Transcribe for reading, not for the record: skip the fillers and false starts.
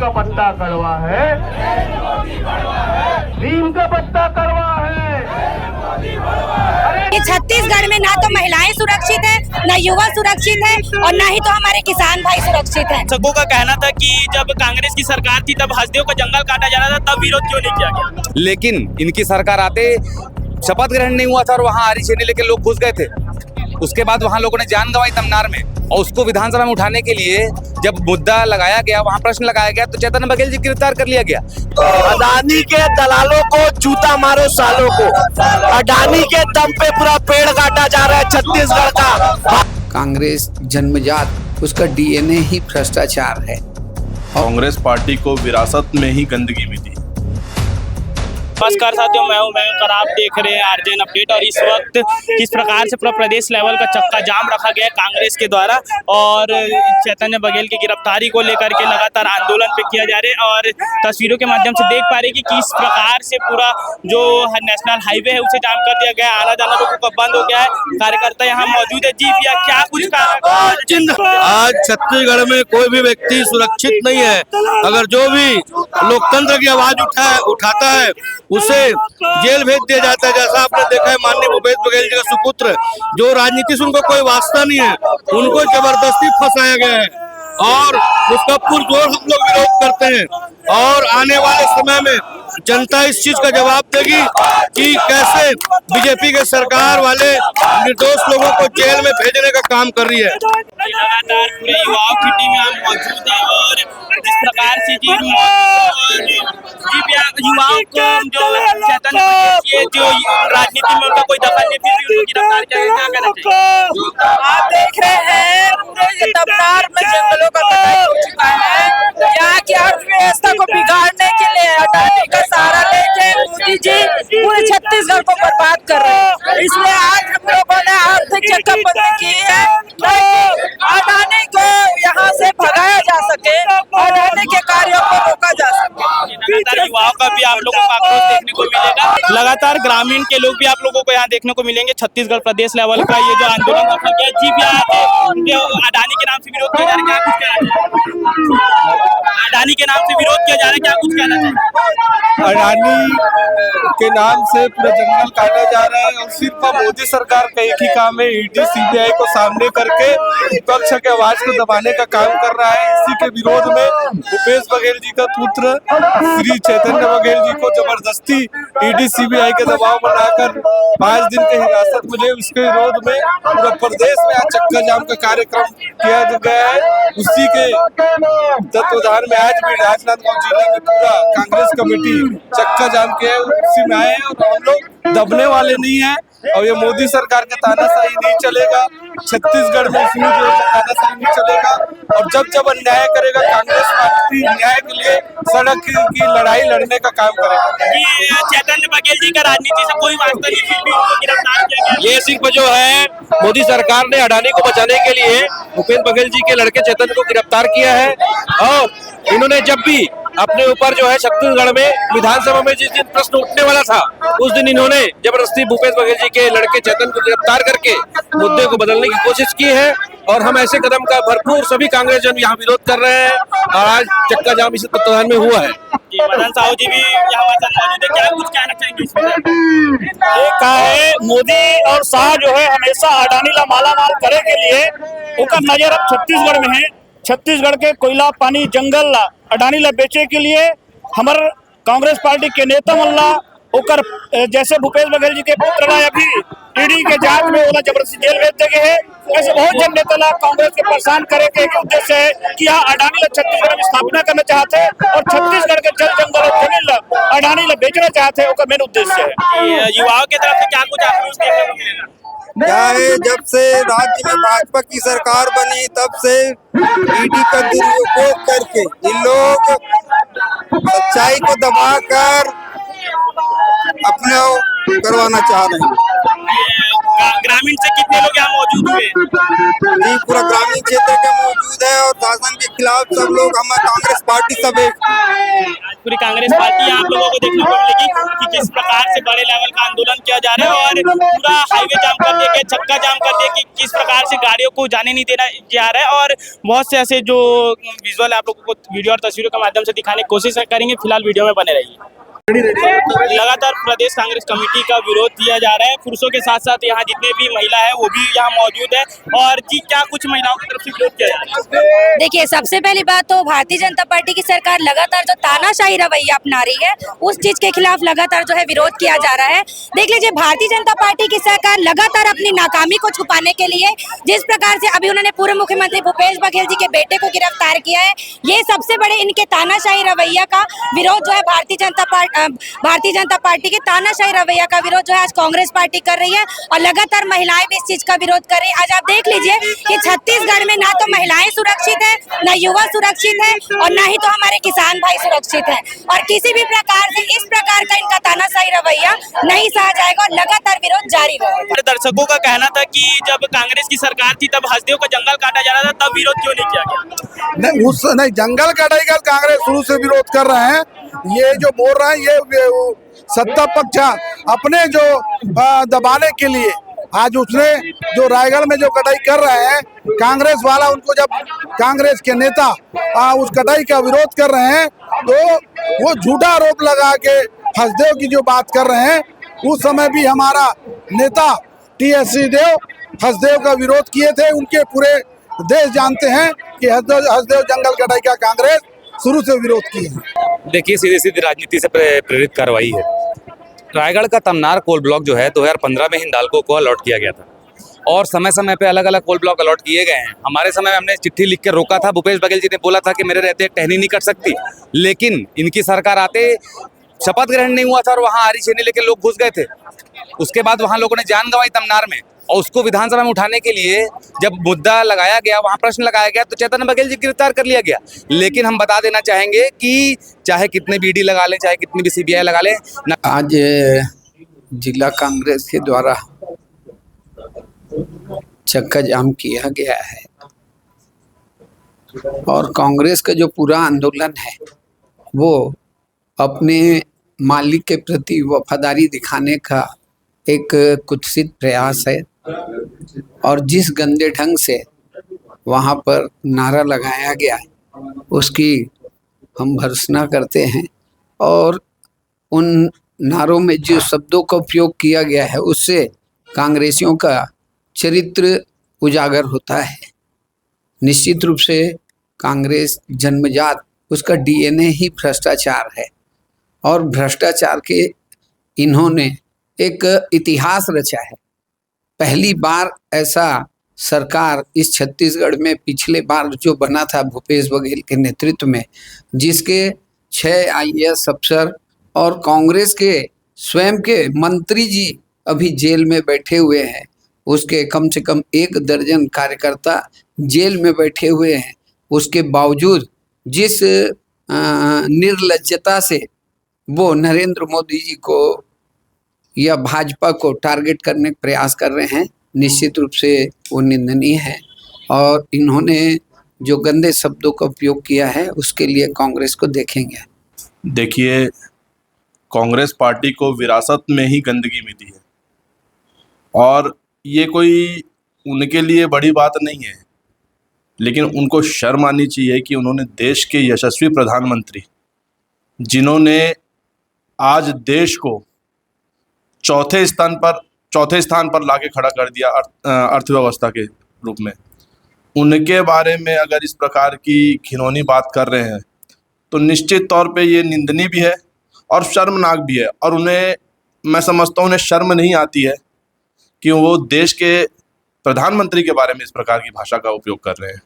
का पत्ता कड़वा है, नीम का पत्ता कड़वा है। छत्तीसगढ़ में ना तो महिलाएं सुरक्षित है, ना युवा सुरक्षित है और ना ही तो हमारे किसान भाई सुरक्षित हैं। सबों का कहना था कि जब कांग्रेस की सरकार थी तब हसदेव का जंगल काटा जा रहा था, तब विरोध क्यों नहीं किया गया? लेकिन इनकी सरकार आते शपथ ग्रहण नहीं हुआ था और वहाँ आरी छेनी लेके लोग घुस गए थे। उसके बाद वहाँ लोगों ने जान गंवाई तमनार में, और उसको विधानसभा में उठाने के लिए जब मुद्दा लगाया गया, वहाँ प्रश्न लगाया गया, तो चेतन बघेल जी गिरफ्तार कर लिया गया। अडानी के दलालों को जूता मारो सालों को, अडानी के दम पे पूरा पेड़ काटा जा रहा है छत्तीसगढ़ का। कांग्रेस जन्मजात, उसका डीएनए ही भ्रष्टाचार है। कांग्रेस पार्टी को विरासत में ही गंदगी मिली। नमस्कार साथियों, मैं हूं, आप देख रहे हैं आरजेएन अपडेट। और इस वक्त किस प्रकार से पूरा प्रदेश लेवल का चक्का जाम रखा गया है कांग्रेस के द्वारा, और चैतन्य बघेल की गिरफ्तारी को लेकर के लगातार आंदोलन पे किया जा रहा है। और तस्वीरों के माध्यम से देख पा रहे हैं कि किस प्रकार से पूरा जो नेशनल हाईवे है उसे जाम कर दिया गया है, आना जाना लोगों का बंद हो गया है। कार्यकर्ता यहाँ मौजूद है। जी भैया, क्या कुछ आज छत्तीसगढ़ में कोई भी व्यक्ति सुरक्षित नहीं है। अगर जो भी लोकतंत्र की आवाज उठाता है उसे जेल भेज दिया जाता है। जैसा आपने देखा है माननीय भूपेश बघेल जी का सुपुत्र, जो राजनीति से उनको कोई वास्ता नहीं है, उनको जबरदस्ती फंसाया गया है और उसका पुरजोर हम लोग विरोध करते हैं। और आने वाले समय में जनता इस चीज का जवाब देगी कि कैसे बीजेपी के सरकार वाले निर्दोष लोगों को जेल में भेजने का काम कर रही है। लगातार पूरे युवाओं की टीम यहाँ मौजूद है और जिस प्रकार से युवाओं को जो चेतन जो राजनीति में उनका कोई दखल नहीं, फिर भी उनको गिरफ्तार किया गया, क्या कहना चाहिए? आप देख रहे हैं पूरे तमनार में जंगलों का कटाई हो चुका है। यहाँ की अर्थव्यवस्था को बिगाड़ने के लिए अडानी का सहारा लेके मोदी जी पूरे छत्तीसगढ़ को बर्बाद कर रहे हैं। इसलिए आज हम लोगों ने आर्थिक चक्काबंदी की है ताकि अडानी को यहाँ से भगाया जा सके, अडानी के कार्यों को रोका जा सके। लगातार युवाओं का भी आप लोगों को आक्रोश देखने को मिलेगा, लगातार ग्रामीण के लोग भी आप लोगों को यहाँ देखने को मिलेंगे। छत्तीसगढ़ प्रदेश लेवल का ये जो आंदोलन रखा गया, जी भैया, अडानी के नाम से विरोध किया जा रहा है, क्या कुछ कहना चाहिए? अडानी के नाम से विरोध किया जा रहा है, क्या कुछ कहना चाहिए? अडानी के नाम से पूरा जंगल काटा जा रहा है और सिर्फ मोदी सरकार का एक ही काम है, ईडी सीबीआई को सामने करके विपक्ष के आवाज को दबाने का काम कर रहा है। इसी के विरोध में भूपेश बघेल जी का पुत्र श्री चैतन्य बघेल जी को जबरदस्ती ईडी सीबीआई के दबाव बनाकर 5 दिन के हिरासत मिले। उसके विरोध में पूरा प्रदेश में आज चक्का जाम का कार्यक्रम किया गया है। उसी के तत्वाधान में आज भी राजनांदगांव जिले में पूरा कांग्रेस कमेटी चक्का जाम किया है, उसी में आए हैं। और हम लोग दबने वाले नहीं है और ये मोदी सरकार का तानाशाही नहीं चलेगा। छत्तीसगढ़ में इसमें जो तानाशाही नहीं चलेगा और जब अन्याय करेगा कांग्रेस पार्टी न्याय के लिए सड़क की लड़ाई लड़ने का काम करेगा। चैतन्य बघेल जी का राजनीति से कोई वास्ता नहीं, फिर भी उनको गिरफ्तार किया गया। ये सिर्फ जो है मोदी सरकार ने अडानी को बचाने के लिए भूपेश बघेल जी के लड़के चेतन को गिरफ्तार किया है। और इन्होंने जब भी अपने ऊपर जो है छत्तीसगढ़ में विधानसभा में जिस दिन प्रश्न उठने वाला था, उस दिन इन्होंने जबरदस्ती भूपेश बघेल जी के लड़के चेतन को गिरफ्तार करके मुद्दे को बदलने की कोशिश की है। और हम ऐसे कदम का भरपूर सभी कांग्रेस जन यहाँ विरोध कर रहे हैं और आज चक्का जाम इसी तत्वाधान में हुआ है। मदन साहू जी भी यहाँ मौजूद है, क्या कुछ कहना चाहेंगे इसमें? एक कहा है मोदी और शाह जो है हमेशा अडानी ला मालामाल करे के लिए उनका नजर अब छत्तीसगढ़ में है। छत्तीसगढ़ के कोयला पानी जंगल ला अडानी ला बेचे के लिए हमार कांग्रेस पार्टी के नेता मल्ला ओकर जैसे भूपेश बघेल जी के पुत्र ला अभी ईडी के जांच में ओला जबरदस्ती जेल भेज देंगे है। ऐसे बहुत जन नेता ला कांग्रेस के परेशान करे के उद्देश्य है कि यहाँ अडानी ला छत्तीसगढ़ में स्थापना करना चाहते हैं और छत्तीसगढ़ के जल जंगल और जमीन ला अडानी ला बेचना चाहते हैं। उसका मेन उद्देश्य है। युवाओं की तरफ से क्या कुछ आक्रोश देखने को मिलेगा? क्या है, जब से राज्य में भाजपा की सरकार बनी तब से ईडी का दुरुपयोग करके इन लोग सच्चाई को दबाकर अपना करवाना चाह रहे हैं। ग्रामीण से कितने लोग यहाँ मौजूद हुए? जी, पूरा ग्रामीण क्षेत्र के मौजूद है और शासन के खिलाफ सब लोग, हमारे कांग्रेस पार्टी सब एक। पूरी कांग्रेस पार्टी आप लोगों को देखने को मिलेगी कि किस प्रकार से बड़े लेवल का आंदोलन किया जा रहा है और पूरा हाईवे जाम कर दिया गया, चक्का जाम कर दिया कि किस प्रकार से गाड़ियों को जाने नहीं देना जा रहा है। और बहुत से ऐसे जो विजुअल आप लोगों को वीडियो और तस्वीरों के माध्यम से दिखाने की कोशिश करेंगे। फिलहाल वीडियो में बने रहिए। लगातार प्रदेश कांग्रेस कमेटी का विरोध किया जा रहा है। पुरुषों के साथ साथ यहाँ जितने भी महिला है वो भी यहाँ मौजूद है। और जी क्या कुछ महिलाओं की तरफ से विरोध किया जा रहा है? देखिए, सबसे पहली बात तो भारतीय जनता पार्टी की सरकार लगातार जो तानाशाही रवैया अपना रही है उस चीज के खिलाफ लगातार जो है विरोध किया जा रहा है। देख लीजिए, भारतीय जनता पार्टी की सरकार लगातार अपनी नाकामी को छुपाने के लिए जिस प्रकार से अभी उन्होंने पूर्व मुख्यमंत्री भूपेश बघेल जी के बेटे को गिरफ्तार किया है, ये सबसे बड़े इनके तानाशाही रवैया का विरोध जो है भारतीय जनता पार्टी के तानाशाही रवैया का विरोध जो है आज कांग्रेस पार्टी कर रही है और लगातार महिलाएं भी इस चीज का विरोध कर रही है। आज आप देख लीजिए कि छत्तीसगढ़ में ना तो महिलाएं सुरक्षित है, ना युवा सुरक्षित है और ना ही तो हमारे किसान भाई सुरक्षित है। और किसी भी प्रकार से इस प्रकार का इनका तानाशाही रवैया नहीं सहा जाएगा और लगातार विरोध जारी रहेगा। दर्शकों का कहना था कि जब कांग्रेस की सरकार थी तब हसदेव का जंगल काटा जा रहा था, तब विरोध क्यों नहीं किया गया? नहीं, जंगल कटाई का कांग्रेस शुरू से विरोध कर रहे हैं। ये जो बोल रहे हैं ये सत्ता पक्ष अपने जो दबाने के लिए आज उसने जो रायगढ़ में जो कटाई कर रहे हैं, कांग्रेस वाला उनको जब कांग्रेस के नेता उस कटाई का विरोध कर रहे हैं तो वो झूठा आरोप लगा के हसदेव की जो बात कर रहे हैं, उस समय भी हमारा नेता TS सिंहदेव हसदेव का विरोध किए थे। उनके पूरे देश जानते हैं कि हसदेव जंगल कटाई का कांग्रेस शुरू से विरोध किए हैं। देखिए, सीधी सीधी राजनीति से प्रेरित कार्रवाई है। रायगढ़ का तमनार कोल ब्लॉक जो है 2015 में हिंडाल्को को अलॉट किया गया था और समय समय पे अलग अलग कोल ब्लॉक अलॉट किए गए हैं। हमारे समय में हमने चिट्ठी लिख के रोका था। भूपेश बघेल जी ने बोला था कि मेरे रहते टहनी नहीं कर सकती, लेकिन इनकी सरकार आते शपथ ग्रहण नहीं हुआ था और वहाँ आरी छेनी लेके लोग घुस गए थे। उसके बाद वहाँ लोगों ने जान गंवाई तमनार में और उसको विधानसभा में उठाने के लिए जब मुद्दा लगाया गया, वहाँ प्रश्न लगाया गया तो चैतन्य बघेल जी गिरफ्तार कर लिया गया। लेकिन हम बता देना चाहेंगे कि चाहे कितने भी ED लगा लें, चाहे कितनी भी CBI लगा लें। आज जिला कांग्रेस के द्वारा चक्का जाम किया गया है और कांग्रेस का जो पूरा आंदोलन है वो अपने मालिक के प्रति वफादारी दिखाने का एक कुत्सित प्रयास है। और जिस गंदे ढंग से वहाँ पर नारा लगाया गया है उसकी हम भर्त्सना करते हैं और उन नारों में जो शब्दों का उपयोग किया गया है उससे कांग्रेसियों का चरित्र उजागर होता है। निश्चित रूप से कांग्रेस जन्मजात उसका DNA ही भ्रष्टाचार है और भ्रष्टाचार के इन्होंने एक इतिहास रचा है। पहली बार ऐसा सरकार इस छत्तीसगढ़ में पिछले बार जो बना था भूपेश बघेल के नेतृत्व में, जिसके 6 IAS अफसर और कांग्रेस के स्वयं के मंत्री जी अभी जेल में बैठे हुए हैं, उसके कम से कम 1 दर्जन कार्यकर्ता जेल में बैठे हुए हैं। उसके बावजूद जिस निर्लज्जता से वो नरेंद्र मोदी जी को या भाजपा को टारगेट करने का प्रयास कर रहे हैं, निश्चित रूप से वो निंदनीय है। और इन्होंने जो गंदे शब्दों का उपयोग किया है उसके लिए कांग्रेस को देखेंगे। देखिए, कांग्रेस पार्टी को विरासत में ही गंदगी मिली है और ये कोई उनके लिए बड़ी बात नहीं है, लेकिन उनको शर्म आनी चाहिए कि उन्होंने देश के यशस्वी प्रधानमंत्री, जिन्होंने आज देश को चौथे स्थान पर लाके खड़ा कर दिया अर्थव्यवस्था के रूप में, उनके बारे में अगर इस प्रकार की घिनौनी बात कर रहे हैं तो निश्चित तौर पे ये निंदनीय भी है और शर्मनाक भी है। और उन्हें, मैं समझता हूँ, उन्हें शर्म नहीं आती है कि वो देश के प्रधानमंत्री के बारे में इस प्रकार की भाषा का उपयोग कर रहे हैं।